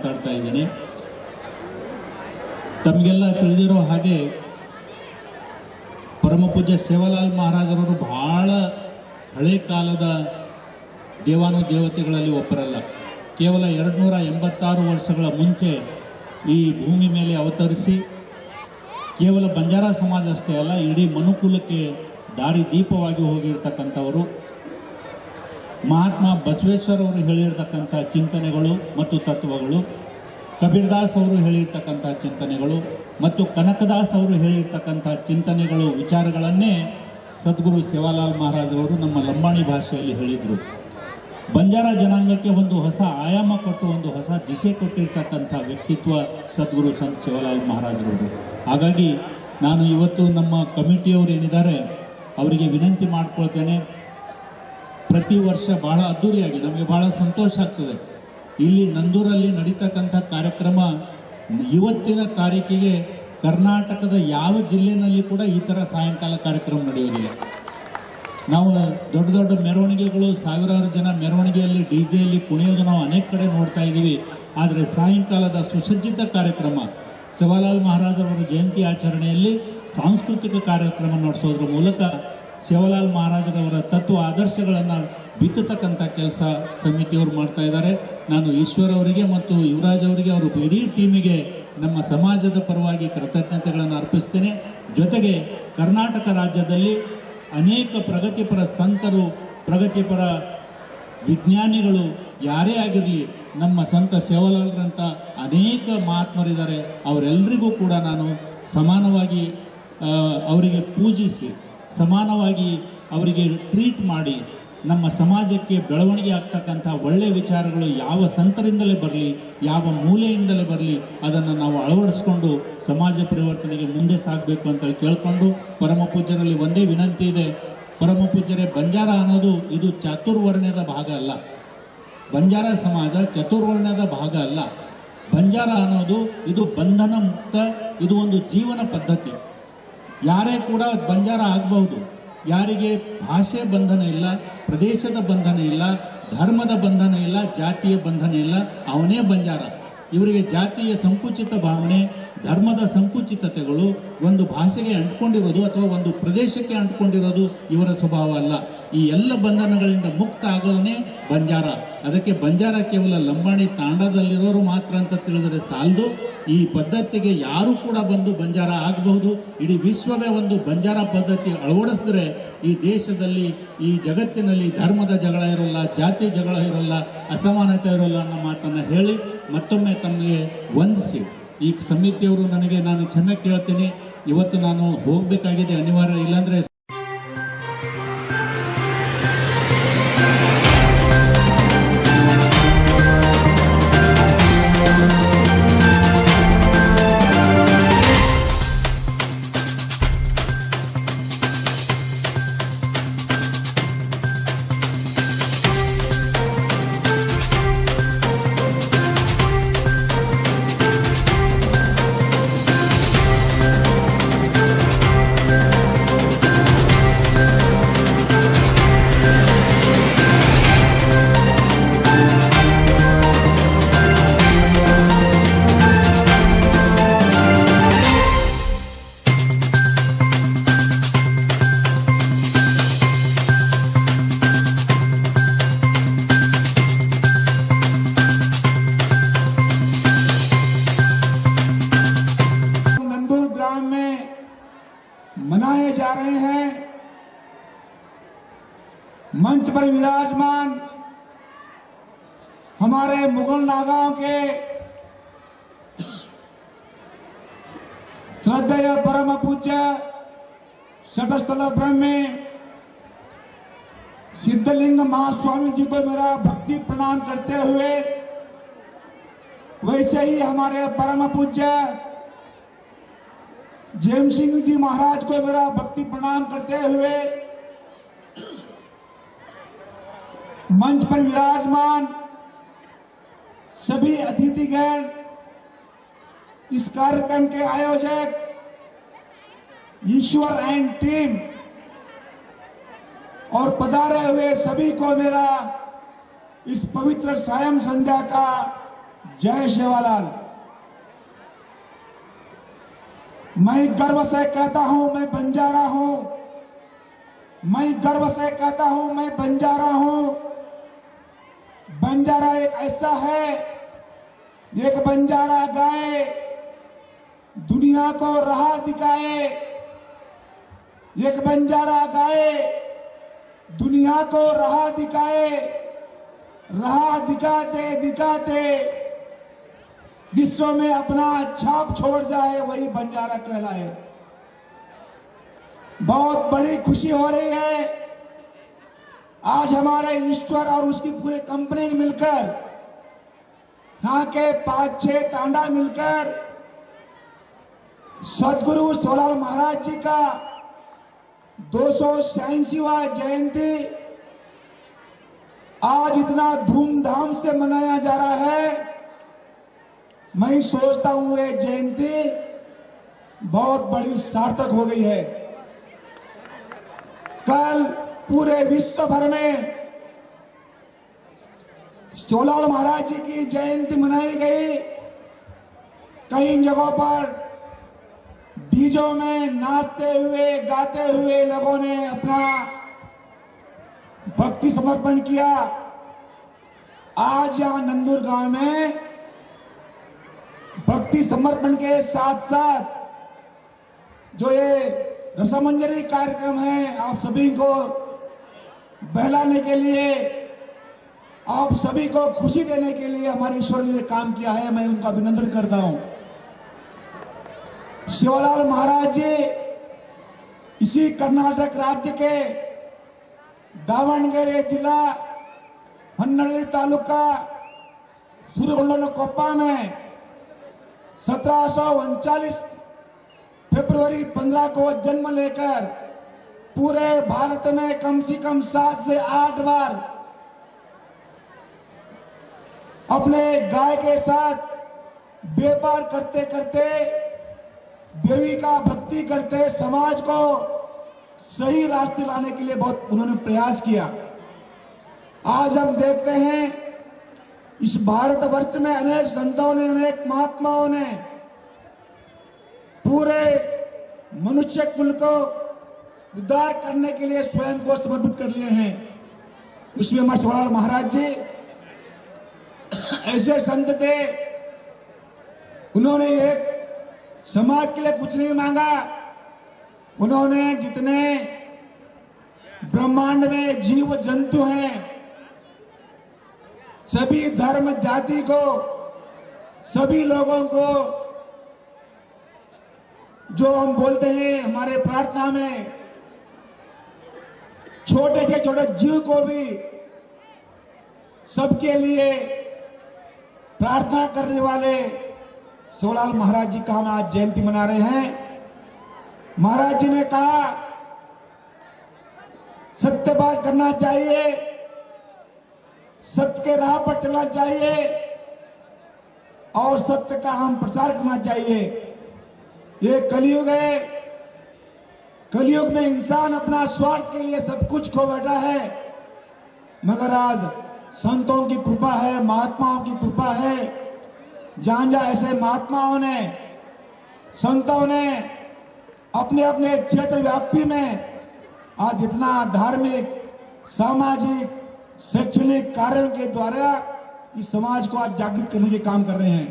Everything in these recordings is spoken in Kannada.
ಮಾತಾಡ್ತಾ ಇದ್ದೀನಿ. ತಮಗೆಲ್ಲ ತಿಳಿದಿರೋ ಹಾಗೆ ಪರಮ ಪೂಜ್ಯ ಸೇವಾಲಾಲ್ ಮಹಾರಾಜರವರು ಬಹಳ ಹಳೆ ಕಾಲದ ದೇವಾನುದೇವತೆಗಳಲ್ಲಿ ಒಬ್ಬರಲ್ಲ. ಕೇವಲ 286 ವರ್ಷಗಳ ಮುಂಚೆ ಈ ಭೂಮಿ ಮೇಲೆ ಅವತರಿಸಿ ಕೇವಲ ಬಂಜಾರ ಸಮಾಜ ಅಷ್ಟೇ ಅಲ್ಲ, ಇಡೀ ಮನುಕುಲಕ್ಕೆ ದಾರಿ ದೀಪವಾಗಿ ಹೋಗಿರ್ತಕ್ಕಂಥವರು. ಮಹಾತ್ಮ ಬಸವೇಶ್ವರ ಅವರು ಹೇಳಿರ್ತಕ್ಕಂಥ ಚಿಂತನೆಗಳು ಮತ್ತು ತತ್ವಗಳು, ಕಬೀರ್ದಾಸ್ ಅವರು ಹೇಳಿರ್ತಕ್ಕಂಥ ಚಿಂತನೆಗಳು ಮತ್ತು ಕನಕದಾಸ್ ಅವರು ಹೇಳಿರ್ತಕ್ಕಂಥ ಚಿಂತನೆಗಳು, ವಿಚಾರಗಳನ್ನೇ ಸದ್ಗುರು ಸೇವಾಲಾಲ್ ಮಹಾರಾಜ್ ಅವರು ನಮ್ಮ ಲಂಬಾಣಿ ಭಾಷೆಯಲ್ಲಿ ಹೇಳಿದರು. ಬಂಜಾರ ಜನಾಂಗಕ್ಕೆ ಒಂದು ಹೊಸ ಆಯಾಮ ಕೊಟ್ಟು ಒಂದು ಹೊಸ ದಿಶೆ ಕೊಟ್ಟಿರ್ತಕ್ಕಂಥ ವ್ಯಕ್ತಿತ್ವ ಸದ್ಗುರು ಸಂತ ಸೇವಾಲಾಲ್ ಮಹಾರಾಜರವರು. ಹಾಗಾಗಿ ನಾನು ಇವತ್ತು ನಮ್ಮ ಕಮಿಟಿಯವರು ಏನಿದ್ದಾರೆ ಅವರಿಗೆ ವಿನಂತಿ ಮಾಡ್ಕೊಳ್ತೇನೆ, ಪ್ರತಿ ವರ್ಷ ಬಹಳ ಅದ್ಧೂರಿಯಾಗಿ ನಮಗೆ ಬಹಳ ಸಂತೋಷ ಆಗ್ತದೆ. ಇಲ್ಲಿ ನಂದೂರಲ್ಲಿ ನಡೀತಕ್ಕಂಥ ಕಾರ್ಯಕ್ರಮ ಇವತ್ತಿನ ತಾರೀಕಿಗೆ ಕರ್ನಾಟಕದ ಯಾವ ಜಿಲ್ಲೆಯಲ್ಲಿ ಕೂಡ ಈ ಥರ ಸಾಯಂಕಾಲ ಕಾರ್ಯಕ್ರಮ ನಡೆಯೋದಿಲ್ಲ. ನಾವು ದೊಡ್ಡ ದೊಡ್ಡ ಮೆರವಣಿಗೆಗಳು, ಸಾವಿರಾರು ಜನ ಮೆರವಣಿಗೆಯಲ್ಲಿ ಡಿಜೆಯಲ್ಲಿ ಕುಣಿಯೋದು ನಾವು ಅನೇಕ ಕಡೆ ನೋಡ್ತಾ ಇದ್ದೀವಿ. ಆದರೆ ಸಾಯಂಕಾಲದ ಸುಸಜ್ಜಿತ ಕಾರ್ಯಕ್ರಮ, ಸೇವಾಲಾಲ್ ಮಹಾರಾಜರವರ ಜಯಂತಿ ಆಚರಣೆಯಲ್ಲಿ ಸಾಂಸ್ಕೃತಿಕ ಕಾರ್ಯಕ್ರಮ ನಡೆಸೋದ್ರ ಮೂಲಕ ಸೇವಾಲಾಲ್ ಮಹಾರಾಜರವರ ತತ್ವ ಆದರ್ಶಗಳನ್ನು ಬಿತ್ತತಕ್ಕಂಥ ಕೆಲಸ ಸಮಿತಿಯವರು ಮಾಡ್ತಾ ಇದ್ದಾರೆ. ನಾನು ಈಶ್ವರ್ ಅವರಿಗೆ ಮತ್ತು ಯುವರಾಜ್ ಅವರಿಗೆ, ಅವರು ಇಡೀ ಟೀಮಿಗೆ ನಮ್ಮ ಸಮಾಜದ ಪರವಾಗಿ ಕೃತಜ್ಞತೆಗಳನ್ನು ಅರ್ಪಿಸ್ತೇನೆ. ಜೊತೆಗೆ ಕರ್ನಾಟಕ ರಾಜ್ಯದಲ್ಲಿ ಅನೇಕ ಪ್ರಗತಿಪರ ಸಂತರು, ಪ್ರಗತಿಪರ ವಿಜ್ಞಾನಿಗಳು ಯಾರೇ ಆಗಿರಲಿ, ನಮ್ಮ ಸಂತ ಸೇವಾಲಾಲ್ರಂಥ ಅನೇಕ ಮಹಾತ್ಮರಿದ್ದಾರೆ. ಅವರೆಲ್ಲರಿಗೂ ಕೂಡ ನಾನು ಸಮಾನವಾಗಿ ಅವರಿಗೆ ಪೂಜಿಸಿ, ಸಮಾನವಾಗಿ ಅವರಿಗೆ ಟ್ರೀಟ್ ಮಾಡಿ, ನಮ್ಮ ಸಮಾಜಕ್ಕೆ ಬೆಳವಣಿಗೆ ಆಗ್ತಕ್ಕಂಥ ಒಳ್ಳೆಯ ವಿಚಾರಗಳು ಯಾವ ಸಂತರಿಂದಲೇ ಬರಲಿ, ಯಾವ ಮೂಲೆಯಿಂದಲೇ ಬರಲಿ, ಅದನ್ನು ನಾವು ಅಳವಡಿಸ್ಕೊಂಡು ಸಮಾಜ ಪರಿವರ್ತನೆಗೆ ಮುಂದೆ ಸಾಗಬೇಕು ಅಂತೇಳಿ ಕೇಳಿಕೊಂಡು, ಪರಮ ಪೂಜ್ಯರಲ್ಲಿ ಒಂದೇ ವಿನಂತಿ ಇದೆ. ಪರಮ ಪೂಜ್ಯರೇ, ಬಂಜಾರ ಅನ್ನೋದು ಇದು ಚಾತುರ್ವರ್ಣ್ಯದ ಭಾಗ ಅಲ್ಲ. ಬಂಜಾರ ಸಮಾಜ ಚತುರ್ವರ್ಣ್ಯದ ಭಾಗ ಅಲ್ಲ. ಬಂಜಾರ ಅನ್ನೋದು ಇದು ಬಂಧನ ಮುಕ್ತ, ಇದು ಒಂದು ಜೀವನ ಪದ್ಧತಿ. ಯಾರೇ ಕೂಡ ಬಂಜಾರ ಆಗಬಹುದು. ಯಾರಿಗೆ ಭಾಷೆ ಬಂಧನ ಇಲ್ಲ, ಪ್ರದೇಶದ ಬಂಧನ ಇಲ್ಲ, ಧರ್ಮದ ಬಂಧನ ಇಲ್ಲ, ಜಾತಿಯ ಬಂಧನ ಇಲ್ಲ, ಅವನೇ ಬಂಜಾರ. ಇವರಿಗೆ ಜಾತಿಯ ಸಂಕುಚಿತ ಭಾವನೆ, ಧರ್ಮದ ಸಂಕುಚಿತತೆಗಳು, ಒಂದು ಭಾಷೆಗೆ ಅಂಟ್ಕೊಂಡಿರೋದು ಅಥವಾ ಒಂದು ಪ್ರದೇಶಕ್ಕೆ ಅಂಟ್ಕೊಂಡಿರೋದು ಇವರ ಸ್ವಭಾವ ಅಲ್ಲ. ಈ ಎಲ್ಲ ಬಂಧನಗಳಿಂದ ಮುಕ್ತ ಆಗೋದನ್ನೇ ಬಂಜಾರ. ಅದಕ್ಕೆ ಬಂಜಾರ ಕೇವಲ ಲಂಬಾಣಿ ತಾಂಡದಲ್ಲಿರೋರು ಮಾತ್ರ ಅಂತ ತಿಳಿದರೆ ಸಾಲದು. ಈ ಪದ್ಧತಿಗೆ ಯಾರು ಕೂಡ ಬಂದು ಬಂಜಾರ ಆಗಬಹುದು. ಇಡೀ ವಿಶ್ವವೇ ಒಂದು ಬಂಜಾರ ಪದ್ಧತಿ ಅಳವಡಿಸಿದ್ರೆ ಈ ದೇಶದಲ್ಲಿ, ಈ ಜಗತ್ತಿನಲ್ಲಿ ಧರ್ಮದ ಜಗಳ ಇರೋಲ್ಲ, ಜಾತಿ ಜಗಳ ಇರೋಲ್ಲ, ಅಸಮಾನತೆ ಇರೋಲ್ಲ ಅನ್ನೋ ಮಾತನ್ನು ಹೇಳಿ ಮತ್ತೊಮ್ಮೆ ತಮಗೆ ವಂದಿಸಿ, ಈ ಸಮಿತಿಯವರು ನಾನು ಕ್ಷಮೆ ಕೇಳ್ತೀನಿ. ಇವತ್ತು ನಾನು ಹೋಗಬೇಕಾಗಿದೆ, ಅನಿವಾರ್ಯ. ಇಲ್ಲಾಂದ್ರೆ मनाए जा रहे हैं। मंच पर विराजमान हमारे मुगल नागांव के श्रद्धेय परम पूज्य शतस्थल ब्रह्मे सिद्धलिंग महास्वामी जी को मेरा भक्ति प्रणाम करते हुए, वैसे ही हमारे परम पूज्य जैम सिंह जी महाराज को मेरा भक्ति प्रणाम करते हुए, मंच पर विराजमान सभी अतिथिगण, इस कार्यक्रम के आयोजक ईश्वर एंड टीम और पधारे हुए सभी को मेरा इस पवित्र सायं संध्या का जय सेवालाल। मैं गर्व से कहता हूं मैं बंजारा हूं। मैं गर्व से कहता हूं मैं बंजारा हूं। बंजारा एक ऐसा है, एक बंजारा गाए दुनिया को राह दिखाए। एक बंजारा गाए दुनिया को राह दिखाए। राह दिखाते दिखाते विश्व में अपना छाप छोड़ जाए, वही बंजारा कहलाए। बहुत बड़ी खुशी हो रही है आज हमारे ईश्वर और उसकी पूरी कंपनी मिलकर, यहाँ के 5-6 तांडा मिलकर सदगुरु सेवालाल महाराज जी का 286वां जयंती आज इतना धूमधाम से मनाया जा रहा है। मैं सोचता हूं ये जयंती बहुत बड़ी सार्थक हो गई है। कल पूरे विश्व भर में सेवालाल महाराज जी की जयंती मनाई गई। कई जगहों पर डीजों में नाचते हुए गाते हुए लोगों ने अपना भक्ति समर्पण किया। आज यहां नंदुर गांव में भक्ति समर्पण के साथ साथ जो ये रसमंजरी कार्यक्रम है, आप सभी को बहलाने के लिए, आप सभी को खुशी देने के लिए हमारे ईश्वर ने काम किया है। मैं उनका अभिनंदन करता हूं। सेवालाल महाराज जी इसी कर्नाटक राज्य के दावणगेरे जिला हन्नಳ್ಳಿ तालुका सूरगुंडनकोप्पा में 1739 फरवरी 15 को जन्म लेकर पूरे भारत में कम से कम 7 से 8 बार अपने गाय के साथ व्यापार करते करते, देवी का भक्ति करते समाज को सही रास्ते लाने के लिए बहुत उन्होंने प्रयास किया। आज हम देखते हैं इस भारतवर्ष में अनेक संतों ने, अनेक महात्माओं ने पूरे मनुष्य कुल को उद्धार करने के लिए स्वयं को समर्पित कर लिए हैं। उसमें हमारे सेवालाल महाराज जी ऐसे संत थे, उन्होंने एक समाज के लिए कुछ नहीं मांगा। उन्होंने जितने ब्रह्मांड में जीव जंतु हैं, सभी धर्म जाति को, सभी लोगों को, जो हम बोलते हैं हमारे प्रार्थना में, छोटे से छोटे जीव को भी सबके लिए प्रार्थना करने वाले सेवालाल महाराज जी का हम आज जयंती मना रहे हैं। महाराज जी ने कहा सत्य बात करना चाहिए, सत्य के राह पर चलना चाहिए और सत्य का हम प्रचार करना चाहिए। ये कलयुग है, कलयुग में इंसान अपना स्वार्थ के लिए सब कुछ खो बैठा है, मगर आज संतों की कृपा है, महात्माओं की कृपा है। जहां जहां ऐसे महात्माओं ने, संतों ने अपने अपने क्षेत्र व्याप्ति में आज इतना धार्मिक, सामाजिक, शैक्षणिक कार्यों के द्वारा इस समाज को आज जागृत करने के काम कर रहे हैं।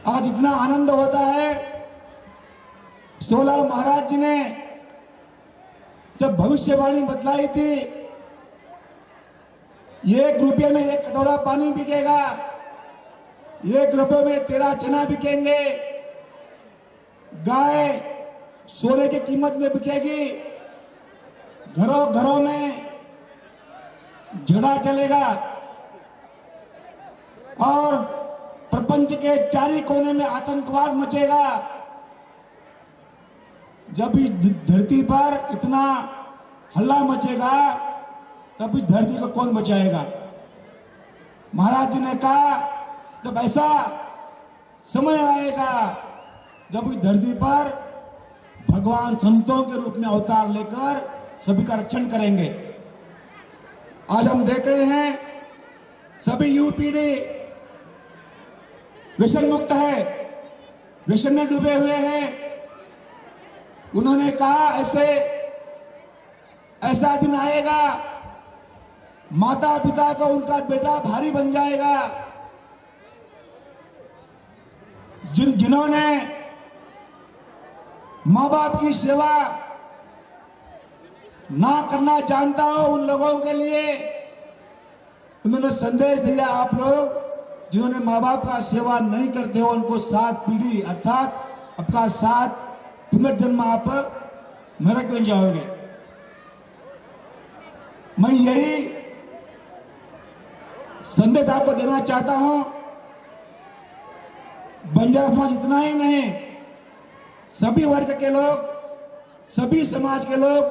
आज इतना आनंद होता है। सेवालाल महाराज जी ने जब भविष्यवाणी बतलाई थी, 1 रुपये में 1 कटोरा पानी बिकेगा, 1 रुपये में 13 चना बिकेंगे, गाय सोने की कीमत में बिकेगी, घरों घरों में झगड़ा चलेगा और प्रपंच के चारी कोने में आतंकवाद मचेगा। जब इस धरती पर इतना हल्ला मचेगा तब इस धरती को कौन बचाएगा। महाराज जी ने कहा जब ऐसा समय आएगा जब इस धरती पर भगवान संतों के रूप में अवतार लेकर सभी का रक्षण करेंगे। आज हम देख रहे हैं सभी युवा पीढ़ी व्यसन मुक्त है, व्यसन में डूबे हुए हैं। उन्होंने कहा ऐसा दिन आएगा, माता पिता को उनका बेटा भारी बन जाएगा। जिन्होंने माँ बाप की सेवा ना करना जानता हो, उन लोगों के लिए उन्होंने संदेश दिया, आप लोग जिन्होंने माँ बाप का सेवा नहीं करते हो, उनको 7 पीढ़ी अर्थात आपका 7 पुनर्जन्म आप नरक में जाओगे। मैं यही संदेश आपको देना चाहता हूं। बंजारा समाज इतना ही नहीं, सभी वर्ग के लोग, सभी समाज के लोग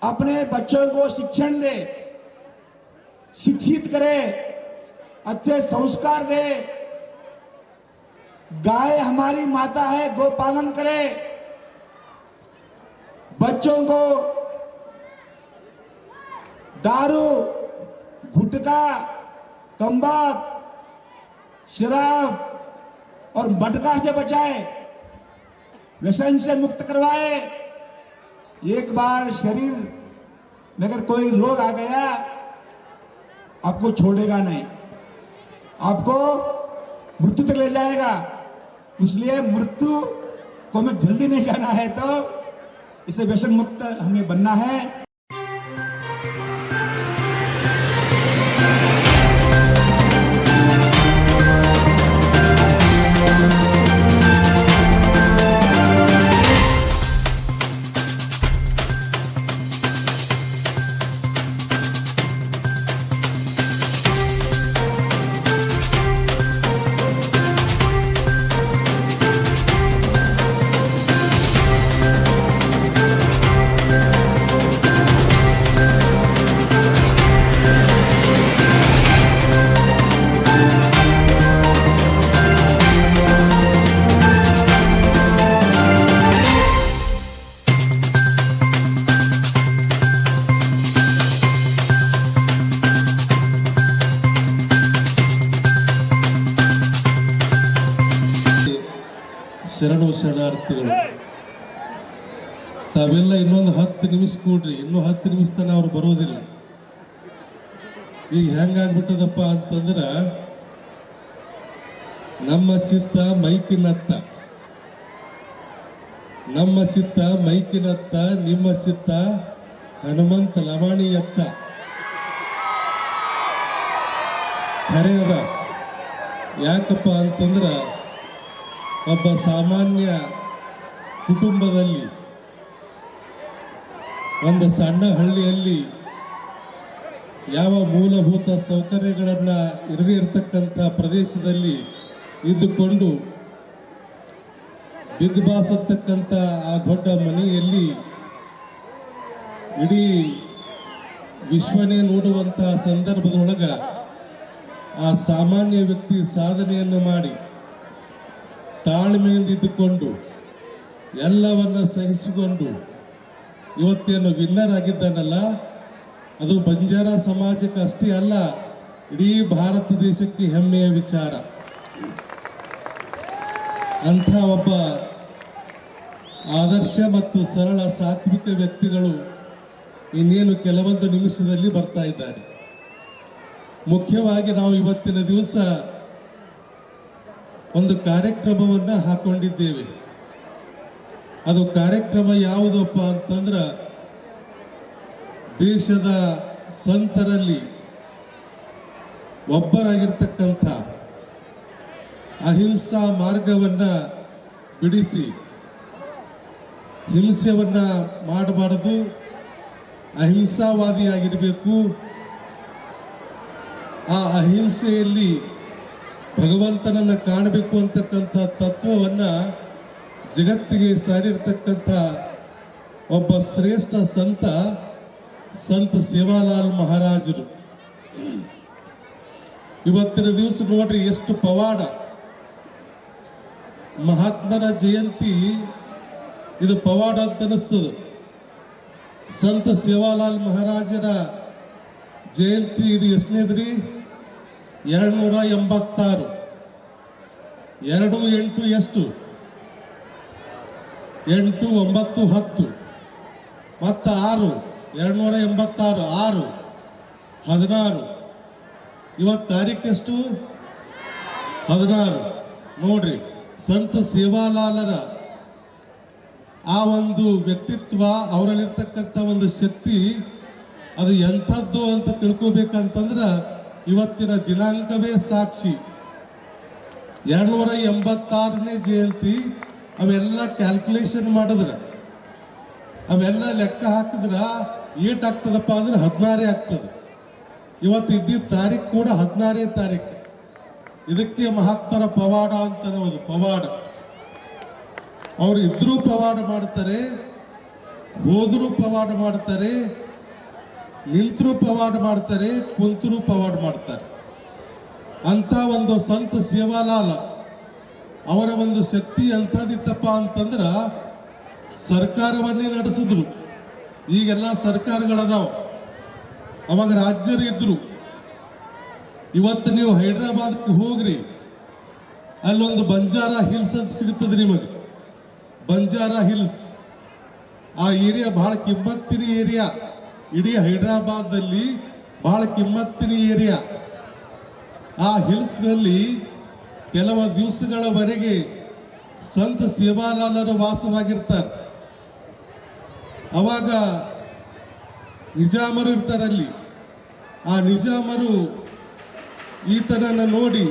अपने बच्चों को शिक्षण दे, शिक्षित करे, अच्छे संस्कार दे। गाय हमारी माता है, गो पालन करे। बच्चों को दारू, गुटखा, तंबाकू, शराब और मटका से बचाए, व्यसन से मुक्त करवाए। एक बार शरीर में अगर कोई रोग आ गया, आपको छोड़ेगा नहीं, आपको मृत्यु तक ले जाएगा। इसलिए मृत्यु को हमें जल्दी नहीं जाना है, तो इसे व्यसन मुक्त हमें बनना है। ಶರಣು ಶರಣಾರ್ಥಿಗಳು, ತಾವೆಲ್ಲ ಇನ್ನೊಂದು 10 ನಿಮಿಷ ಕೂಡ್ರಿ. ಇನ್ನೂ 10 ನಿಮಿಷ ತನ ಅವ್ರು ಬರೋದಿಲ್ಲ. ಈಗ ಹೆಂಗಾಗ್ಬಿಟ್ಟದಪ್ಪ ಅಂತಂದ್ರ, ನಮ್ಮ ಚಿತ್ತ ಮೈಕಿನತ್ತ, ನಮ್ಮ ಚಿತ್ತ ಮೈಕಿನತ್ತ, ನಿಮ್ಮ ಚಿತ್ತ ಹನುಮಂತ ಲವಾಣಿಯತ್ತ. ಖರೆ ಅದ. ಯಾಕಪ್ಪ ಅಂತಂದ್ರ, ಒಬ್ಬ ಸಾಮಾನ್ಯ ಕುಟುಂಬದಲ್ಲಿ, ಒಂದು ಸಣ್ಣ ಹಳ್ಳಿಯಲ್ಲಿ ಯಾವ ಮೂಲಭೂತ ಸೌಕರ್ಯಗಳನ್ನು ಇರದೇ ಇರತಕ್ಕಂಥ ಪ್ರದೇಶದಲ್ಲಿ ಇದ್ದುಕೊಂಡು ಬಿಗ್ ಬಾಸ್ ಅಂತಕ್ಕಂಥ ಆ ದೊಡ್ಡ ಮನೆಯಲ್ಲಿ ಇಡೀ ವಿಶ್ವನೇ ನೋಡುವಂತಹ ಸಂದರ್ಭದೊಳಗ ಆ ಸಾಮಾನ್ಯ ವ್ಯಕ್ತಿ ಸಾಧನೆಯನ್ನು ಮಾಡಿ ತಾಳ್ಮೆಯಿಂದ ಇದ್ದುಕೊಂಡು ಎಲ್ಲವನ್ನ ಸಹಿಸಿಕೊಂಡು ಇವತ್ತೇನು ವಿನ್ನರ್ ಆಗಿದ್ದಾನಲ್ಲ, ಅದು ಬಂಜಾರ ಸಮಾಜಕ್ಕೆ ಅಷ್ಟೇ ಅಲ್ಲ, ಇಡೀ ಭಾರತ ದೇಶಕ್ಕೆ ಹೆಮ್ಮೆಯ ವಿಚಾರ. ಅಂಥ ಒಬ್ಬ ಆದರ್ಶ ಮತ್ತು ಸರಳ ಸಾತ್ವಿಕ ವ್ಯಕ್ತಿಗಳು ಇನ್ನೇನು ಕೆಲವೊಂದು ನಿಮಿಷದಲ್ಲಿ ಬರ್ತಾ ಇದ್ದಾರೆ. ಮುಖ್ಯವಾಗಿ ನಾವು ಇವತ್ತಿನ ದಿವಸ ಒಂದು ಕಾರ್ಯಕ್ರಮವನ್ನ ಹಾಕೊಂಡಿದ್ದೇವೆ. ಅದು ಕಾರ್ಯಕ್ರಮ ಯಾವುದಪ್ಪ ಅಂತಂದ್ರ, ದೇಶದ ಸಂತರಲ್ಲಿ ಒಬ್ಬರಾಗಿರ್ತಕ್ಕಂಥ ಅಹಿಂಸಾ ಮಾರ್ಗವನ್ನ ಬಿಡಿಸಿ, ಹಿಂಸೆಯನ್ನ ಮಾಡಬಾರದು, ಅಹಿಂಸಾವಾದಿಯಾಗಿರಬೇಕು, ಆ ಅಹಿಂಸೆಯಲ್ಲಿ ಭಗವಂತನನ್ನ ಕಾಣಬೇಕು ಅಂತಕ್ಕಂಥ ತತ್ವವನ್ನ ಜಗತ್ತಿಗೆ ಸಾರಿರ್ತಕ್ಕಂಥ ಒಬ್ಬ ಶ್ರೇಷ್ಠ ಸಂತ ಸೇವಾಲಾಲ್ ಮಹಾರಾಜರು. ಇವತ್ತಿನ ದಿವಸ ನೋಡ್ರಿ ಎಷ್ಟು ಪವಾಡ. ಮಹಾತ್ಮನ ಜಯಂತಿ ಇದು ಪವಾಡ ಅಂತ ಅನಿಸ್ತದೆ. ಸಂತ ಸೇವಾಲಾಲ್ ಮಹಾರಾಜರ ಜಯಂತಿ ಇದು ಎಷ್ಟನೇದ್ರಿ? 286. 2 8 ಎಷ್ಟು 8 9 10 ಮತ್ತು 6 286 6 16 ಇವತ್ತು ತಾರೀಕು ಎಷ್ಟು 16 ನೋಡ್ರಿ. ಸಂತ ಸೇವಾಲಾಲರ ಆ ಒಂದು ವ್ಯಕ್ತಿತ್ವ, ಅವರಲ್ಲಿರ್ತಕ್ಕಂಥ ಒಂದು ಶಕ್ತಿ ಅದು ಎಂಥದ್ದು ಅಂತ ತಿಳ್ಕೋಬೇಕಂತಂದ್ರ ಇವತ್ತಿನ ದಿನಾಂಕವೇ ಸಾಕ್ಷಿ. 286ನೇ ಜಯಂತಿ ಅವೆಲ್ಲ ಕ್ಯಾಲ್ಕುಲೇಷನ್ ಮಾಡಿದ್ರ, ಅವೆಲ್ಲ ಲೆಕ್ಕ ಹಾಕಿದ್ರ ಏಟಾಗ್ತದಪ್ಪ ಅಂದ್ರೆ 16 ಆಗ್ತದೆ. ಇವತ್ತು ಇದ್ದಿದ್ದ ತಾರೀಕು ಕೂಡ 16ನೇ ತಾರೀಕು. ಇದಕ್ಕೆ ಮಹಾತ್ಮರ ಪವಾಡ ಅಂತ ಅನ್ನೋದು. ಪವಾಡ ಅವರು ಇದ್ರೂ ಪವಾಡ ಮಾಡ್ತಾರೆ, ಹೋದ್ರೂ ಪವಾಡ ಮಾಡ್ತಾರೆ, ನಿಂತರೂ ಪವಾಡ ಮಾಡ್ತಾರೆ, ಕುಂತರೂ ಪವಾಡ ಮಾಡ್ತಾರೆ. ಅಂತ ಒಂದು ಸಂತ ಸೇವಾಲಾಲ ಅವರ ಒಂದು ಶಕ್ತಿ ಎಂಥದಿತ್ತಪ್ಪ ಅಂತಂದ್ರ ಸರ್ಕಾರವನ್ನೇ ನಡೆಸಿದ್ರು. ಈಗೆಲ್ಲ ಸರ್ಕಾರಗಳದಾವ, ಅವಾಗ ರಾಜ್ಯರು ಇದ್ರು. ಇವತ್ತು ನೀವು ಹೈದರಾಬಾದ್ಗೆ ಹೋಗ್ರಿ, ಅಲ್ಲೊಂದು ಬಂಜಾರಾ ಹಿಲ್ಸ್ ಅಂತ ಸಿಗುತ್ತದೆ ನಿಮಗೆ. ಬಂಜಾರಾ ಹಿಲ್ಸ್ ಆ ಏರಿಯಾ ಬಹಳ ಕಿಮ್ಮತ್ತಿನ ಏರಿಯಾ. ಇಡೀ ಹೈದರಾಬಾದ್ನಲ್ಲಿ ಬಹಳ ಕಿಮ್ಮತ್ತಿನ ಏರಿಯಾ. ಆ ಹಿಲ್ಸ್ನಲ್ಲಿ ಕೆಲವು ದಿವಸಗಳವರೆಗೆ ಸಂತ ಸೇವಾಲಾಲರು ವಾಸವಾಗಿರ್ತಾರೆ. ಅವಾಗ ನಿಜಾಮರು ಇರ್ತಾರಲ್ಲಿ. ಆ ನಿಜಾಮರು ಈತನನ್ನು ನೋಡಿ,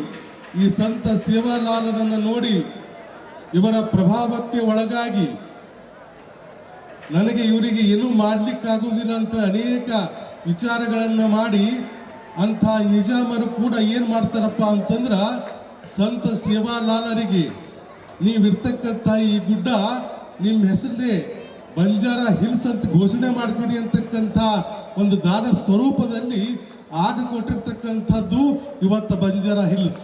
ಈ ಸಂತ ಸೇವಾಲಾಲನನ್ನು ನೋಡಿ ಇವರ ಪ್ರಭಾವಕ್ಕೆ ಒಳಗಾಗಿ ನನಗೆ ಇವರಿಗೆ ಏನೂ ಮಾಡ್ಲಿಕ್ಕಾಗುವುದಿಲ್ಲ ಅಂತ ಅನೇಕ ವಿಚಾರಗಳನ್ನು ಮಾಡಿ ಅಂಥ ನಿಜಾಮರು ಕೂಡ ಏನ್ ಮಾಡ್ತಾರಪ್ಪ ಅಂತಂದ್ರ ಸಂತ ಸೇವಾಲಾಲರಿಗೆ ನೀವಿರ್ತಕ್ಕಂಥ ಈ ಗುಡ್ಡ ನಿಮ್ಮ ಹೆಸರೇ ಬಂಜಾರಾ ಹಿಲ್ಸ್ ಅಂತ ಘೋಷಣೆ ಮಾಡ್ತೀನಿ ಅಂತಕ್ಕಂಥ ಒಂದು ದಾನ ಸ್ವರೂಪದಲ್ಲಿ ಆಗ ಕೊಟ್ಟಿರ್ತಕ್ಕಂಥದ್ದು ಇವತ್ತು ಬಂಜಾರಾ ಹಿಲ್ಸ್.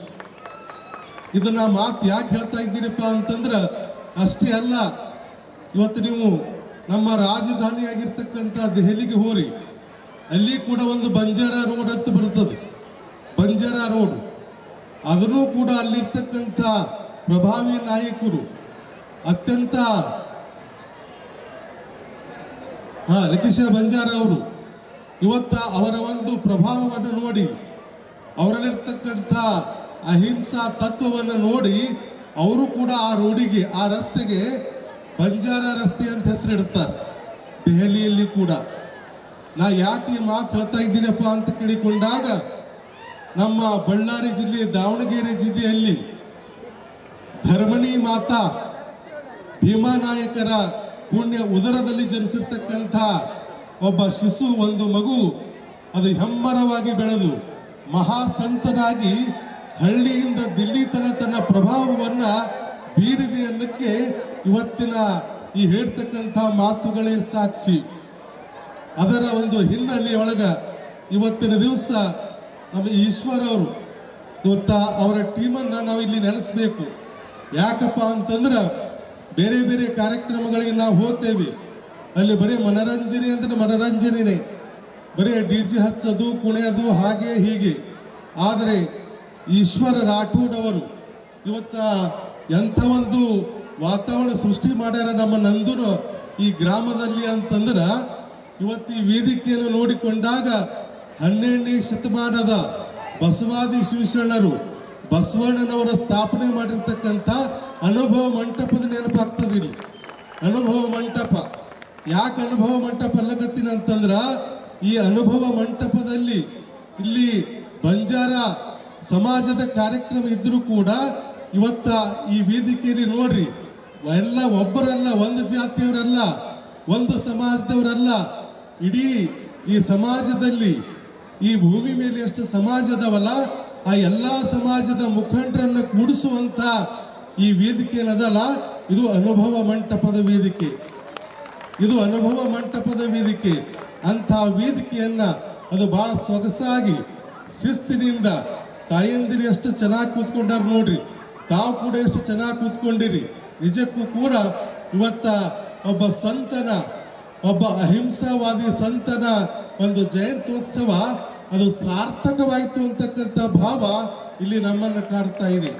ಇದನ್ನ ಮಾತು ಯಾಕೆ ಹೇಳ್ತಾ ಇದ್ದೀರಪ್ಪ ಅಂತಂದ್ರ ಅಷ್ಟೇ ಅಲ್ಲ, ಇವತ್ತು ನೀವು ನಮ್ಮ ರಾಜಧಾನಿಯಾಗಿರ್ತಕ್ಕಂಥ ದೆಹಲಿಗೆ ಹೋರಿ, ಅಲ್ಲಿ ಕೂಡ ಒಂದು ಬಂಜಾರಾ ರೋಡ್ ಅಂತ ಬರ್ತದೆ. ಬಂಜಾರಾ ರೋಡ್ ಅದನ್ನು ಕೂಡ ಅಲ್ಲಿರ್ತಕ್ಕಂಥ ಪ್ರಭಾವಿ ನಾಯಕರು ಅತ್ಯಂತ ಲಕೀಶ ಬಂಜಾರ ಅವರು ಇವತ್ತ ಅವರ ಒಂದು ಪ್ರಭಾವವನ್ನು ನೋಡಿ, ಅವರಲ್ಲಿರ್ತಕ್ಕಂಥ ಅಹಿಂಸಾ ತತ್ವವನ್ನು ನೋಡಿ ಅವರು ಕೂಡ ಆ ರೋಡಿಗೆ, ಆ ರಸ್ತೆಗೆ ಬಂಜಾರಾ ರಸ್ತೆ ಅಂತ ಹೆಸರಿಡುತ್ತಾರೆ ದೆಹಲಿಯಲ್ಲಿ ಕೂಡ. ನಾ ಯಾಕೆ ಈ ಮಾತು ಹೇಳ್ತಾ ಇದ್ದೀನಪ್ಪ ಅಂತ ಕೇಳಿಕೊಂಡಾಗ, ನಮ್ಮ ಬಳ್ಳಾರಿ ಜಿಲ್ಲೆ, ದಾವಣಗೆರೆ ಜಿಲ್ಲೆಯಲ್ಲಿ ಧರ್ಮಣಿ ಮಾತಾ ಭೀಮಾನಾಯಕರ ಪುಣ್ಯ ಉದರದಲ್ಲಿ ಜನಿಸಿರ್ತಕ್ಕಂಥ ಒಬ್ಬ ಶಿಶು, ಒಂದು ಮಗು, ಅದು ಹೆಮ್ಮರವಾಗಿ ಬೆಳೆದು ಮಹಾಸಂತನಾಗಿ ಹಳ್ಳಿಯಿಂದ ದಿಲ್ಲಿ ತನ್ನ ಪ್ರಭಾವವನ್ನ ಬೀರಿದೆ ಅನ್ನಕ್ಕೆ ಇವತ್ತಿನ ಈ ಹೇಳ್ತಕ್ಕಂಥ ಮಾತುಗಳೇ ಸಾಕ್ಷಿ. ಅದರ ಒಂದು ಹಿನ್ನೆಲೆಯೊಳಗ ಇವತ್ತಿನ ದಿವಸ ನಮ್ಮ ಈಶ್ವರ ಅವರು ಇವತ್ತ ಅವರ ಟೀಮನ್ನ ನಾವು ಇಲ್ಲಿ ನೆಲೆಸಬೇಕು. ಯಾಕಪ್ಪ ಅಂತಂದ್ರ ಬೇರೆ ಬೇರೆ ಕಾರ್ಯಕ್ರಮಗಳಿಗೆ ನಾವು ಹೋಗ್ತೇವೆ, ಅಲ್ಲಿ ಬರೀ ಮನರಂಜನೆ ಅಂದ್ರೆ ಮನರಂಜನೆ, ಬರೀ DJ ಹಚ್ಚೋದು, ಕುಣಿಯೋದು, ಹಾಗೆ ಹೀಗೆ. ಆದರೆ ಈಶ್ವರ ರಾಠೋಡ್ ಅವರು ಇವತ್ತ ಎಂಥ ಒಂದು ವಾತಾವರಣ ಸೃಷ್ಟಿ ಮಾಡ್ಯಾರ ನಮ್ಮ ನಂದೂರು ಈ ಗ್ರಾಮದಲ್ಲಿ ಅಂತಂದ್ರ, ಇವತ್ತು ಈ ವೇದಿಕೆಯನ್ನು ನೋಡಿಕೊಂಡಾಗ 12ನೇ ಶತಮಾನದ ಬಸವಾದಿ ಶಿವಶರಣರು ಬಸವಣ್ಣನವರ ಸ್ಥಾಪನೆ ಮಾಡಿರ್ತಕ್ಕಂಥ ಅನುಭವ ಮಂಟಪದ ನೆನಪಾಗ್ತದೆ ಇಲ್ಲಿ. ಅನುಭವ ಮಂಟಪ ಯಾಕೆ ಅನುಭವ ಮಂಟಪ ಅಲ್ಲಗತ್ತಿನ ಅಂತಂದ್ರ, ಈ ಅನುಭವ ಮಂಟಪದಲ್ಲಿ ಇಲ್ಲಿ ಬಂಜಾರ ಸಮಾಜದ ಕಾರ್ಯಕ್ರಮ ಇದ್ರೂ ಕೂಡ ಇವತ್ತ ಈ ವೇದಿಕೆಯಲ್ಲಿ ನೋಡ್ರಿ, ಎಲ್ಲ ಒಬ್ಬರಲ್ಲ, ಒಂದು ಜಾತಿಯವರಲ್ಲ, ಒಂದು ಸಮಾಜದವರಲ್ಲ, ಇಡೀ ಈ ಸಮಾಜದಲ್ಲಿ ಈ ಭೂಮಿ ಮೇಲೆ ಎಷ್ಟು ಸಮಾಜದವಲ್ಲ ಆ ಎಲ್ಲಾ ಸಮಾಜದ ಮುಖಂಡರನ್ನ ಕೂಡಿಸುವಂತ ಈ ವೇದಿಕೆ ಏನದಲ್ಲ, ಇದು ಅನುಭವ ಮಂಟಪದ ವೇದಿಕೆ. ಇದು ಅನುಭವ ಮಂಟಪದ ವೇದಿಕೆ. ಅಂತ ವೇದಿಕೆಯನ್ನ ಅದು ಬಹಳ ಸೊಗಸಾಗಿ ಶಿಸ್ತಿನಿಂದ ತಾಯಂದಿರು ಎಷ್ಟು ಚೆನ್ನಾಗಿ ಕೂತ್ಕೊಂಡಾರ ನೋಡ್ರಿ, ತಾವು ಕೂಡ ಎಷ್ಟು ಚೆನ್ನಾಗಿ ಕೂತ್ಕೊಂಡಿರಿ. ನಿಜಕ್ಕೂ ಕೂಡ ಇವತ್ತ ಒಬ್ಬ ಸಂತನ, ಒಬ್ಬ ಅಹಿಂಸಾವಾದಿ ಸಂತನ ಒಂದು ಜಯಂತ್ಯೋತ್ಸವ ಅದು ಸಾರ್ಥಕವಾಯಿತು ಅಂತಕ್ಕಂಥ ಭಾವ ಇಲ್ಲಿ ನಮ್ಮನ್ನು ಕಾಡ್ತಾ ಇದೆ.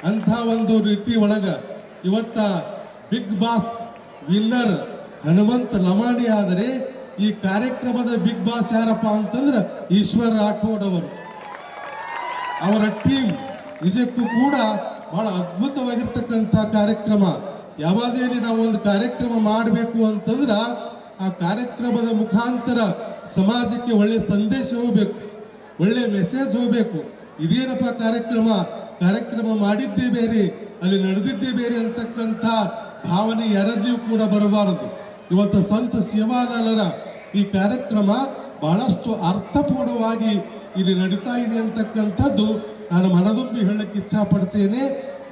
ಅಂಥ ಒಂದು ರೀತಿ ಒಳಗ ಇವತ್ತ Bigg Boss winner Hanumantha Lamani ಆದರೆ ಈ ಕಾರ್ಯಕ್ರಮದ ಬಿಗ್ ಬಾಸ್ ಯಾರಪ್ಪ ಅಂತಂದ್ರೆ ಈಶ್ವರ್ ರಾಠೋಡ್ ಅವರು, ಅವರ ಟೀಮ್ ನಿಜಕ್ಕೂ ಕೂಡ ಬಹಳ ಅದ್ಭುತವಾಗಿರ್ತಕ್ಕಂಥ ಕಾರ್ಯಕ್ರಮ. ಯಾವಾಗಲೇ ನಾವು ಒಂದು ಕಾರ್ಯಕ್ರಮ ಮಾಡಬೇಕು ಅಂತಂದ್ರ ಆ ಕಾರ್ಯಕ್ರಮದ ಮುಖಾಂತರ ಸಮಾಜಕ್ಕೆ ಒಳ್ಳೆ ಸಂದೇಶ ಹೋಗ್ಬೇಕು, ಒಳ್ಳೆ ಮೆಸೇಜ್ ಹೋಗ್ಬೇಕು. ಇದೇನಪ್ಪ ಕಾರ್ಯಕ್ರಮ ಮಾಡಿದ್ದೇ ಬೇರೆ, ಅಲ್ಲಿ ನಡೆದಿದ್ದೇ ಬೇರೆ ಅಂತಕ್ಕಂಥ ಭಾವನೆ ಯಾರಲ್ಲಿಯೂ ಕೂಡ ಬರಬಾರದು. ಇವತ್ತು ಸಂತ ಸೇವಾಲಾಲರ ಈ ಕಾರ್ಯಕ್ರಮ ಬಹಳಷ್ಟು ಅರ್ಥಪೂರ್ಣವಾಗಿ ಇಲ್ಲಿ ನಡೀತಾ ಇದೆ ಅಂತಕ್ಕಂಥದ್ದು ನಾನು ಮನದುಂಬಿ ಹೇಳಕ್ಕೆ ಇಚ್ಛಾ ಪಡ್ತೇನೆ.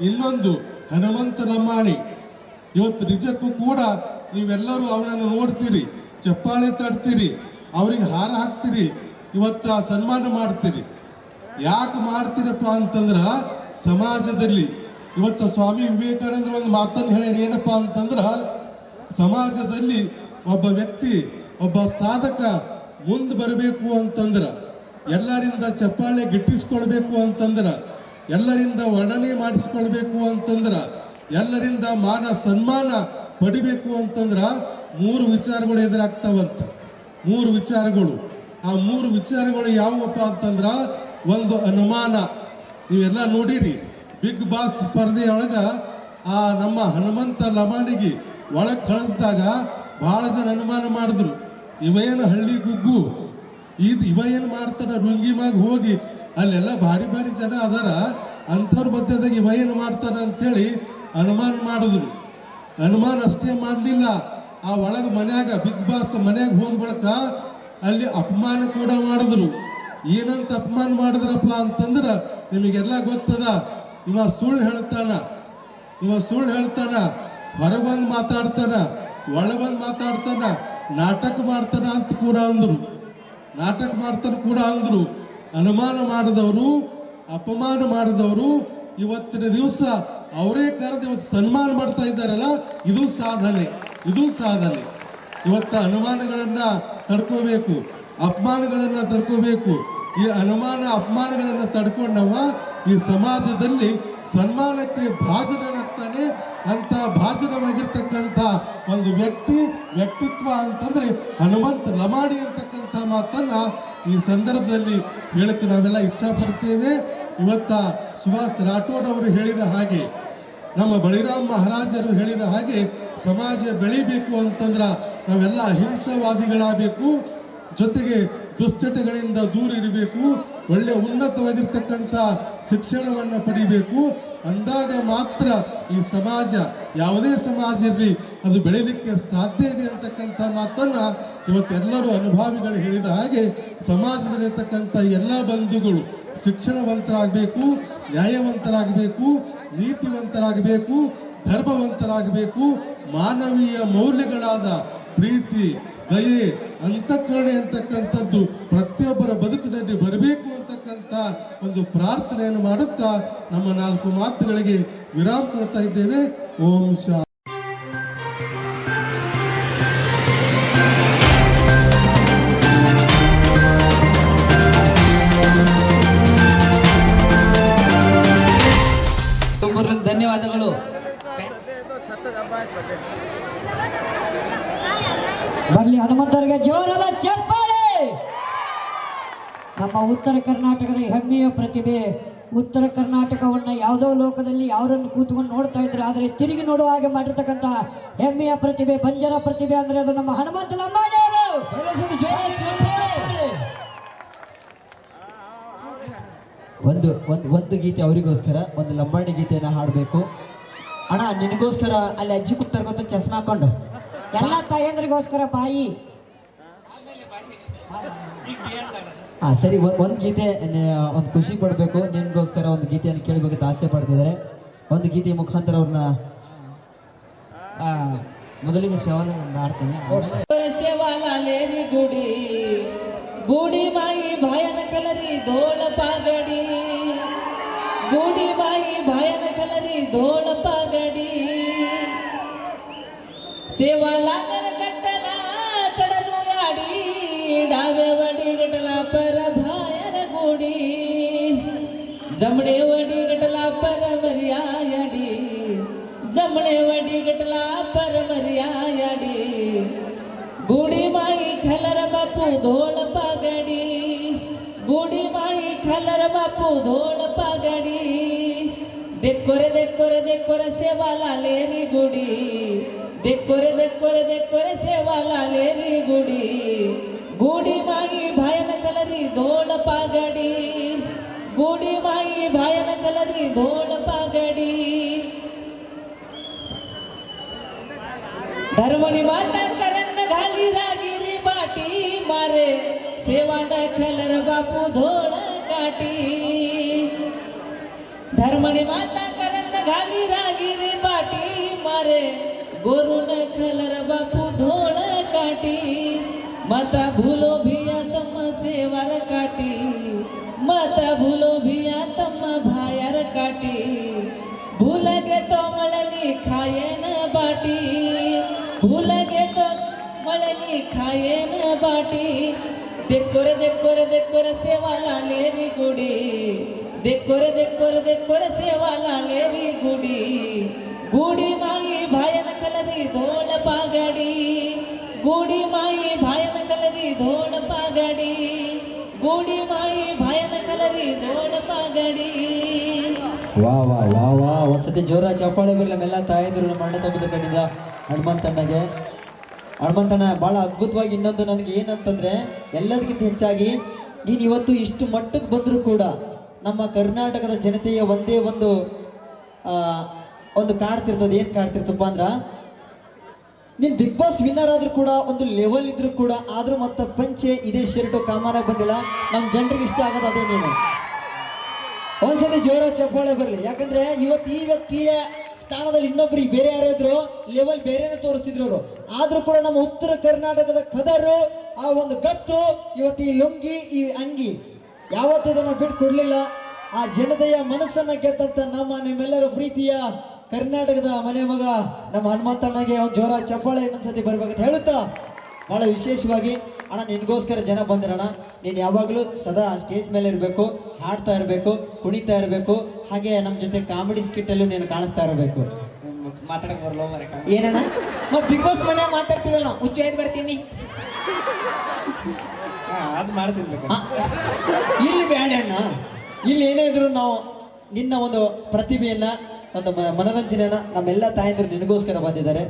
ಇನ್ನೊಂದು ಹನುಮಂತ ಲಮಾಣಿ, ಇವತ್ತು ನಿಜಕ್ಕೂ ಕೂಡ ನೀವೆಲ್ಲರೂ ಅವನನ್ನು ನೋಡ್ತೀರಿ, ಚಪ್ಪಾಳೆ ತಡ್ತೀರಿ, ಅವ್ರಿಗೆ ಹಾರ ಹಾಕ್ತೀರಿ, ಇವತ್ತ ಸನ್ಮಾನ ಮಾಡ್ತೀರಿ. ಯಾಕೆ ಮಾಡ್ತೀರಪ್ಪ ಅಂತಂದ್ರ ಸಮಾಜದಲ್ಲಿ ಇವತ್ತು ಸ್ವಾಮಿ ವಿವೇಕಾನಂದ್ರ ಒಂದು ಮಾತನ್ನು ಹೇಳ್ಯಾರ, ಏನಪ್ಪ ಅಂತಂದ್ರ ಸಮಾಜದಲ್ಲಿ ಒಬ್ಬ ವ್ಯಕ್ತಿ, ಒಬ್ಬ ಸಾಧಕ ಮುಂದೆ ಬರಬೇಕು ಅಂತಂದ್ರ, ಎಲ್ಲರಿಂದ ಚಪ್ಪಾಳೆ ಗಿಟ್ಟಿಸ್ಕೊಳ್ಬೇಕು ಅಂತಂದ್ರ, ಎಲ್ಲರಿಂದ ವರ್ಣನೆ ಮಾಡಿಸ್ಕೊಳ್ಬೇಕು ಅಂತಂದ್ರ, ಎಲ್ಲರಿಂದ ಮಾನ ಸನ್ಮಾನ ಪಡಿಬೇಕು ಅಂತಂದ್ರ 3 ವಿಚಾರಗಳು ಎದುರಾಗ್ತಾವಂತ. 3 ವಿಚಾರಗಳು. ಆ 3 ವಿಚಾರಗಳು ಯಾವುವಪ್ಪ ಅಂತಂದ್ರ, ಒಂದು ಅನುಮಾನ. ನೀವೆಲ್ಲ ನೋಡಿರಿ ಬಿಗ್ ಬಾಸ್ ಸ್ಪರ್ಧೆಯೊಳಗ ಆ ನಮ್ಮ ಹನುಮಂತ ಲಮಾಣಿಗೆ ಒಳಗೆ ಕಳಿಸಿದಾಗ ಬಹಳ ಜನ ಅನುಮಾನ ಮಾಡಿದ್ರು, ಇವೇನು ಹಳ್ಳಿ ಗುಗ್ಗು, ಇವ ಏನು ಮಾಡ್ತಾನ ರುಂಗಿಮಾಗ ಹೋಗಿ ಅಲ್ಲೆಲ್ಲ ಭಾರಿ ಭಾರಿ ಜನ ಅದಾರ, ಅಂಥವ್ರ ಮಧ್ಯದಾಗ ಇವ ಏನು ಮಾಡ್ತಾನ ಅಂತೇಳಿ ಅನುಮಾನ ಮಾಡಿದ್ರು. ಅನುಮಾನ ಅಷ್ಟೇ ಮಾಡಲಿಲ್ಲ, ಆ ಒಳಗ ಮನ್ಯಾಗ ಬಿಗ್ ಬಾಸ್ ಮನ್ಯಾಗ ಹೋದ ಬಳಿಕ ಅಲ್ಲಿ ಅಪಮಾನ ಕೂಡ ಮಾಡಿದ್ರು. ಏನಂತ ಅಪಮಾನ ಮಾಡಿದ್ರಪ್ಪ ಅಂತಂದ್ರ ನಿಮಗೆಲ್ಲ ಗೊತ್ತದ. ಇವ ಸುಳ್ಳು ಹೇಳ್ತಾನ, ಹೊರಗೊಂದು ಮಾತಾಡ್ತಾನ, ಒಳಗೊಂದು ಮಾತಾಡ್ತಾನ, ನಾಟಕ ಮಾಡ್ತಾನ ಅಂತ ಕೂಡ ಅಂದ್ರು. ಅನುಮಾನ ಮಾಡಿದವರು, ಅಪಮಾನ ಮಾಡಿದವರು ಇವತ್ತಿನ ದಿವಸ ಅವರೇ ಕರೆದು ಇವತ್ತು ಸನ್ಮಾನ ಮಾಡ್ತಾ ಇದ್ದಾರಲ್ಲ, ಇದು ಸಾಧನೆ. ಇವತ್ತು ಅನುಮಾನಗಳನ್ನ ತಡ್ಕೋಬೇಕು, ಅಪಮಾನಗಳನ್ನ ತಡ್ಕೋಬೇಕು. ಈ ಅಪಮಾನಗಳನ್ನ ತಡ್ಕೊಂಡವ ಈ ಸಮಾಜದಲ್ಲಿ ಸನ್ಮಾನಕ್ಕೆ ಭಾಜನನಾಗ್ತಾನೆ. ಅಂತ ಭಾಜನವಾಗಿರ್ತಕ್ಕಂಥ ಒಂದು ವ್ಯಕ್ತಿತ್ವ ಅಂತಂದ್ರೆ ಹನುಮಂತ ಲಮಾಣಿ ಅಂತಕ್ಕಂಥ ಮಾತನ್ನ ಈ ಸಂದರ್ಭದಲ್ಲಿ ಹೇಳಕ್ಕೆ ನಾವೆಲ್ಲ ಇಚ್ಛಾ ಪಡ್ತೇವೆ. ಇವತ್ತ ಸುಭಾಷ್ ರಾಠೋಡ್ ಅವರು ಹೇಳಿದ ಹಾಗೆ, ನಮ್ಮ ಬಳಿರಾಮ್ ಮಹಾರಾಜರು ಹೇಳಿದ ಹಾಗೆ, ಸಮಾಜ ಬೆಳಿಬೇಕು ಅಂತಂದ್ರ ನಾವೆಲ್ಲ ಅಹಿಂಸಾವಾದಿಗಳಾಗಬೇಕು, ಜೊತೆಗೆ ದುಶ್ಚಟಗಳಿಂದ ದೂರ ಇರಬೇಕು, ಒಳ್ಳೆ ಉನ್ನತವಾಗಿರ್ತಕ್ಕಂಥ ಶಿಕ್ಷಣವನ್ನು ಪಡಿಬೇಕು. ಅಂದಾಗ ಮಾತ್ರ ಈ ಸಮಾಜ, ಯಾವುದೇ ಸಮಾಜ ಇರಲಿ, ಅದು ಬೆಳಿಲಿಕ್ಕೆ ಸಾಧ್ಯ ಇದೆ ಅಂತಕ್ಕಂಥ ಮಾತನ್ನ ಇವತ್ತೆಲ್ಲರೂ ಅನುಭಾವಿಗಳು ಹೇಳಿದ ಹಾಗೆ ಸಮಾಜದಲ್ಲಿರ್ತಕ್ಕಂಥ ಎಲ್ಲ ಬಂಧುಗಳು ಶಿಕ್ಷಣವಂತರಾಗಬೇಕು, ನ್ಯಾಯವಂತರಾಗಬೇಕು, ನೀತಿವಂತರಾಗಬೇಕು, ಧರ್ಮವಂತರಾಗಬೇಕು. ಮಾನವೀಯ ಮೌಲ್ಯಗಳಾದ ಪ್ರೀತಿ, ದಯೆ, ಅಂತಃಕರಣೆ ಅಂತಕ್ಕಂಥದ್ದು ಪ್ರತಿಯೊಬ್ಬರ ಬದುಕಿನಲ್ಲಿ ಬರಬೇಕು ಅಂತಕ್ಕಂಥ ಒಂದು ಪ್ರಾರ್ಥನೆಯನ್ನು ಮಾಡುತ್ತಾ ನಮ್ಮ 4 ಮಾತುಗಳಿಗೆ ವಿರಾಮ ಕೊಡ್ತಾ ಇದ್ದೇವೆ. ಓಂ ಶಾಂತಿ. ಧನ್ಯವಾದಗಳು. ಬರ್ಲಿ ಹನುಮಂತರಿಗೆ ಜೋರಾದ ಚಪ್ಪಾಳೆ. ನಮ್ಮ ಉತ್ತರ ಕರ್ನಾಟಕದ ಹೆಮ್ಮೆಯ ಪ್ರತಿಭೆ. ಉತ್ತರ ಕರ್ನಾಟಕವನ್ನ ಯಾವುದೋ ಲೋಕದಲ್ಲಿ ಯಾರನ್ನು ಕೂತ್ಕೊಂಡು ನೋಡ್ತಾ ಇದ್ರು, ಆದರೆ ತಿರುಗಿ ನೋಡುವ ಹಾಗೆ ಮಾಡಿರ್ತಕ್ಕಂಥ ಹೆಮ್ಮೆಯ ಪ್ರತಿಭೆ, ಬಂಜರ ಪ್ರತಿಭೆ ಅಂದ್ರೆ ಅದು ನಮ್ಮ ಹನುಮಂತ ಲಮಾಣಿ ಅವರು. ಒಂದು ಗೀತೆ ಅವರಿಗೋಸ್ಕರ, ಒಂದು ಲಂಬಾಣಿ ಗೀತೆಯನ್ನ ಹಾಡಬೇಕು. ಅಣ್ಣ ನಿನಗೋಸ್ಕರ ಅಲ್ಲಿ ಅಜ್ಜಿ ಕೂತಾರ ಗೊತ್ತ, ಚಸ್ಮಾ ಹಾಕೊಂಡು. ಎಲ್ಲ ತಾಯಂದ್ರಿಗೋಸ್ಕರ ಬಾಯಿ. ಸರಿ, ಒಂದು ಗೀತೆ ಒಂದು ಖುಷಿ ಪಡಬೇಕು, ನಿನ್ಗೋಸ್ಕರ ಒಂದು ಗೀತೆಯನ್ನು ಕೇಳಬೇಕಂತ ಆಸೆ ಪಡ್ತಿದ್ದಾರೆ. ಒಂದು ಗೀತೆ ಮುಖಾಂತರ ಅವ್ರನ್ನ ಮೊದಲಿಗೆ ಸೇವಾಲ ಒಂದು ಹಾಡ್ತೀನಿ. ಸೇವಾಲೇರಿ ಗುಡಿ ಗುಡಿ ಬಾಯಿ ಭಾಯನ ಕಲರಿ ದೋಳ ಪಾಗಡಿ, ಗುಡಿ ಬಾಯಿ ಭಾಯನ ಕಲರಿ ದೋಳ ಪಾಗಡಿ, ಸೇವಾಲಾಲನ ಗಟ್ಟಲ ಚಡನು ಯಾಡಿ, ಡಾವೆ ವಡಿ ಗಟಲ ಪರ ಭಾಯನ ಗುಡಿ, ಜಮಡೆ ವಡಿ ಗಟಲ परमर्यायडी जमणेवडी गटला परमर्यायडी गुडी माई खलर बापू धोळ पागडी गुडी माई खलर बापू धोळ पागडी देखोरे सेवाला लेरी गुडी देखोरे सेवाला लेरी गुडी गुडी माई भायन कलरी धोळ पागडी गुडी माई भायन कलरी धोळ पागडी धर्मणी माता करन घाली रागिरी बाटी मारे सेवांड खलर बापू धोळ काटी धर्मणी माता करन घाली रागिरी बाटी मारे गोरुन खलर बापू धोळ काटी माता भूलो भिया तम सेवार काटी माता भूलो भिया तम भायर काटी भूल गे तो मळनी खायेन बाटी भूल गे तो मळनी खायेन बाटी देखोरे सेवाला लेरी गुडी देखोरे सेवाला लेरी गुडी गुडी माई भायन कलरी धोळ पागडी गुडी माई भायन कलरी धोळ पागडी गुडी माई भायन कलरी धोळ पागಡಿ ವಾ ವಾ ವಾ ವಾ ಒಂದ್ಸತಿ ಜೋರ ಚಪ್ಪಾಳೆ ಬರಲಿ ನಮ್ಮೆಲ್ಲ ತಾಯಂದಿರು ನಮ್ಮ ಅಣ್ಣ ತಮ್ಮದ ಕಡೆಯಿಂದ ಹನುಮಂತಣ್ಣಗೆ ಹನುಮಂತಣ್ಣ ಭಾಳ ಅದ್ಭುತವಾಗಿ ಇನ್ನೊಂದು ನನಗೆ ಏನಂತಂದ್ರೆ ಎಲ್ಲದಕ್ಕಿಂತ ಹೆಚ್ಚಾಗಿ ನೀನು ಇವತ್ತು ಇಷ್ಟು ಮಟ್ಟಕ್ಕೆ ಬಂದರೂ ಕೂಡ ನಮ್ಮ ಕರ್ನಾಟಕದ ಜನತೆಯ ಒಂದೇ ಒಂದು ಕಾಡ್ತಿರ್ತದೆ ಏನು ಕಾಡ್ತಿರ್ತಪ್ಪ ಅಂದ್ರ ನೀನು ಬಿಗ್ ಬಾಸ್ ವಿನ್ನರ್ ಆದ್ರೂ ಕೂಡ ಒಂದು ಲೆವೆಲ್ ಇದ್ರೂ ಕೂಡ ಆದ್ರೂ ಮತ್ತೆ ಪಂಚೆ ಇದೇ ಶರ್ಟು ಕಾಮನಾಗಿ ಬಂದಿಲ್ಲ ನಮ್ಮ ಜನರಿಗೆ ಇಷ್ಟ ಆಗೋದು ಅದೇ ನೀನು ಒಂದ್ಸತಿ ಜೋರ ಚಪ್ಪಾಳೆ ಬರಲಿ ಯಾಕಂದ್ರೆ ಇವತ್ತು ಈ ವ್ಯಕ್ತಿಯ ಸ್ಥಾನದಲ್ಲಿ ಇನ್ನೊಬ್ರು ಬೇರೆ ಯಾರೋ ಇದ್ರು ಲೆವೆಲ್ ಬೇರೆನೇ ತೋರಿಸ್ತಿದ್ರು ಅವರು ಆದ್ರೂ ಕೂಡ ನಮ್ಮ ಉತ್ತರ ಕರ್ನಾಟಕದ ಕದರು ಆ ಒಂದು ಗತ್ತು ಇವತ್ತು ಈ ಲುಂಗಿ ಈ ಅಂಗಿ ಯಾವತ್ತೂ ಇದನ್ನ ಬಿಟ್ಟು ಕೊಡ್ಲಿಲ್ಲ ಆ ಜನತೆಯ ಮನಸ್ಸನ್ನ ಗೆದ್ದಂತ ನಿಮ್ಮೆಲ್ಲರ ಪ್ರೀತಿಯ ಕರ್ನಾಟಕದ ಮನೆ ಮಗ ನಮ್ಮ ಹನುಮಂತಣ್ಣಗೆ ಒಂದು ಜೋರ ಚಪ್ಪಾಳೆ ಇನ್ನೊಂದ್ಸತಿ ಬರ್ಬೇಕಂತ ಹೇಳುತ್ತಾ ಬಹಳ ವಿಶೇಷವಾಗಿ ಅಣ್ಣ ನಿನ್ಗೋಸ್ಕರ ಜನ ಬಂದಿರಣ್ಣ ನೀನು ಯಾವಾಗಲೂ ಸದಾ ಸ್ಟೇಜ್ ಮೇಲೆ ಇರಬೇಕು ಹಾಡ್ತಾ ಇರಬೇಕು ಕುಣಿತಾ ಇರಬೇಕು ಹಾಗೆ ನಮ್ಮ ಜೊತೆ ಕಾಮಿಡಿ ಸ್ಕಿಟ್ಟಲ್ಲೂ ನೀನು ಕಾಣಿಸ್ತಾ ಇರಬೇಕು ಮಾತಾಡಕ್ ಬರಲ್ಲ ಏನಣ್ಣ ಮತ್ತೆ ಬಿಗ್ ಬಾಸ್ ಮನೆ ಮಾತಾಡ್ತೀವಲ್ಲ ನಾವು ಹುಚ್ಚ ಆಯ್ತು ಬರ್ತೀನಿ ಅದು ಮಾಡ್ತಿರ್ಬೇಕು ಇಲ್ಲಿ ಬೇಡ ಅಣ್ಣ ಇಲ್ಲಿ ಏನೇ ಇದ್ರು ನಾವು ನಿನ್ನ ಒಂದು ಪ್ರತಿಭೆಯನ್ನ ಒಂದು ಮನೋರಂಜನೆಯನ್ನ ನಮ್ಮೆಲ್ಲ ತಾಯಂದಿರು ನಿನಗೋಸ್ಕರ ಬಂದಿದ್ದಾರೆ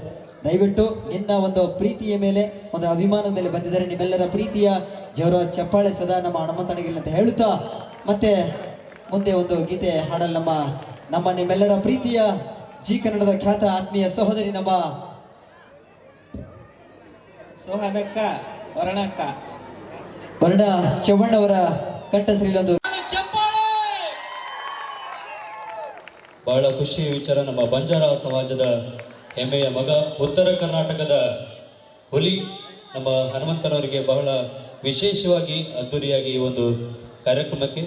ದಯವಿಟ್ಟು ನಿನ್ನ ಒಂದು ಪ್ರೀತಿಯ ಮೇಲೆ ಒಂದು ಅಭಿಮಾನದ ಮೇಲೆ ಬಂದಿದ್ದಾರೆ ನಿಮ್ಮೆಲ್ಲರ ಪ್ರೀತಿಯ ಜೋರ ಚಪ್ಪಾಳೆ ಸದಾ ನಮ್ಮ ಹನುಮಂತನಿಗಿಲ್ಲ ಅಂತ ಹೇಳುತ್ತಾ ಮತ್ತೆ ಮುಂದೆ ಒಂದು ಗೀತೆ ಹಾಡಲು ನಮ್ಮ ನಿಮ್ಮೆಲ್ಲರ ಪ್ರೀತಿಯ ಜಿ ಕನ್ನಡದ ಖ್ಯಾತ ಆತ್ಮೀಯ ಸಹೋದರಿ ನಮ್ಮ ಸೋಹನಕ್ಕ ವರ್ಣಕ್ಕ ವರ್ಣ ಚವ್ವಣ್ಣ ಅವರ ಕಂಠಶ್ರೀಲೊಂದು ಬಹಳ ಖುಷಿ ವಿಚಾರ. ನಮ್ಮ ಬಂಜಾರ ಸಮಾಜದ ಹೆಮ್ಮೆಯ ಮಗ, ಉತ್ತರ ಕರ್ನಾಟಕದ ಹುಲಿ ನಮ್ಮ ಹನುಮಂತನವರಿಗೆ ಬಹಳ ವಿಶೇಷವಾಗಿ ಅದ್ದೂರಿಯಾಗಿ ಈ ಒಂದು ಕಾರ್ಯಕ್ರಮಕ್ಕೆ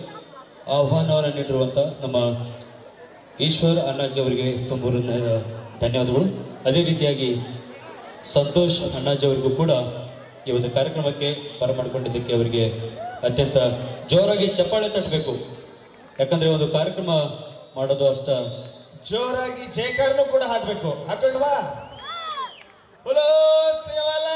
ಆಹ್ವಾನವನ್ನು ನೀಡಿರುವಂಥ ನಮ್ಮ ಈಶ್ವರ್ ಅಣ್ಣಾಜಿ ಅವರಿಗೆ ತುಂಬ ಧನ್ಯವಾದಗಳು. ಅದೇ ರೀತಿಯಾಗಿ ಸಂತೋಷ್ ಅಣ್ಣಾಜಿ ಅವರಿಗೂ ಕೂಡ ಈ ಒಂದು ಕಾರ್ಯಕ್ರಮಕ್ಕೆ ಬರಮಾಡಿಕೊಂಡಿದ್ದಕ್ಕೆ ಅವರಿಗೆ ಅತ್ಯಂತ ಜೋರಾಗಿ ಚಪ್ಪಾಳೆ ತಟ್ಟಬೇಕು. ಯಾಕಂದ್ರೆ ಒಂದು ಕಾರ್ಯಕ್ರಮ ಮಾಡೋದು ಅಷ್ಟ ಜೋರಾಗಿ ಜೈಕಾರನು ಕೂಡ ಹಾಕ್ಬೇಕು. ಹಾಕೊಂಡ್ವಾ? ಬೋಲೋ ಸೇವಾಲಾಲ್